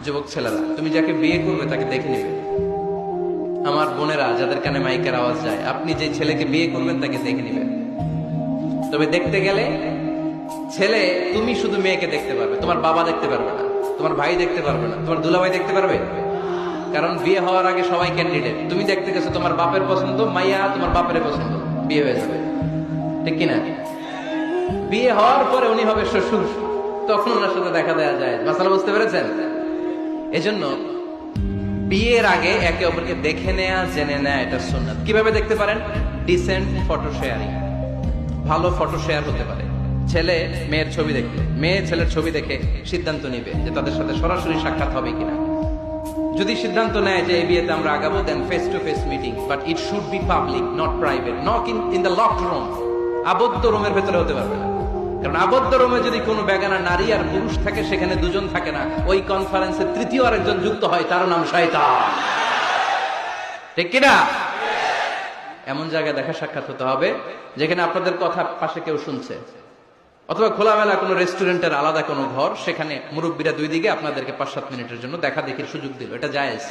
যুবক ছেলেরা, তুমি যাকে বিয়ে করবে তাকে দেখে নিবে। আমার বোনেরা যাদের কানে মাইকের আওয়াজ যায়, আপনি যে ছেলেকে বিয়ে করবেন তাকে দেখে নিবেন। তবে দেখতে গেলে ছেলে, তুমি শুধু মেয়েকে দেখতে পারবে, তোমার বাবা দেখতে পারবে না, তোমার ভাই দেখতে পারবে না, তোমার দুলাভাই দেখতে পারবে। কারণ বিয়ে হওয়ার আগে সবাই ক্যান্ডিডেট। তুমি দেখতে গেছো, তোমার বাপের পছন্দ, মাইয়া তোমার বাপের পছন্দ, বিয়ে হয়ে যাবে, ঠিক কিনা? বিয়ে হওয়ার পরে উনি হবে শ্বশুর, তখন ওনার সাথে দেখা দেওয়া যায়। মাসালা বুঝতে পেরেছেন? এজন্য বিয়ের আগে একে অপরকে দেখে নেয়া, জেনে নেয়া, এটা সুন্নাত। কিভাবে দেখতে পারেন? ডিসেন্ট ফটো শেয়ারিং, ভালো ফটো শেয়ার হতে পারে। ছেলে মেয়ের ছবি দেখবে, মেয়ে ছেলের ছবি দেখে সিদ্ধান্ত নিবে যে তাদের সাথে সরাসরি সাক্ষাৎ হবে কিনা। যদি সিদ্ধান্ত নেয় যে এই বিয়েতে আমরা আগাবো, then face to face meeting, but it should be public, not private, not in the locked room. আবদ্ধ রুমের ভেতরে হতে পারবে না, কারণ আবদ্ধ রুমে যদি কোনো বেগানা নারী আর পুরুষ থাকে, সেখানে দুজন থাকে না, ওই কনফারেন্সে তৃতীয় আরেকজন যুক্ত হয়, তার নাম শয়তান, ঠিক কিনা? এমন জায়গায় দেখা সাক্ষাৎ হতে হবে যেখানে আপনাদের কথা পাশে কেউ শুনছে, অথবা খোলামেলা কোনো রেস্টুরেন্টের আলাদা কোনো ঘর, সেখানে মুরব্বীরা দুই দিকে আপনাদেরকে 5-7 মিনিটের জন্য দেখা দেখির সুযোগ দিল, এটা জায়েজ।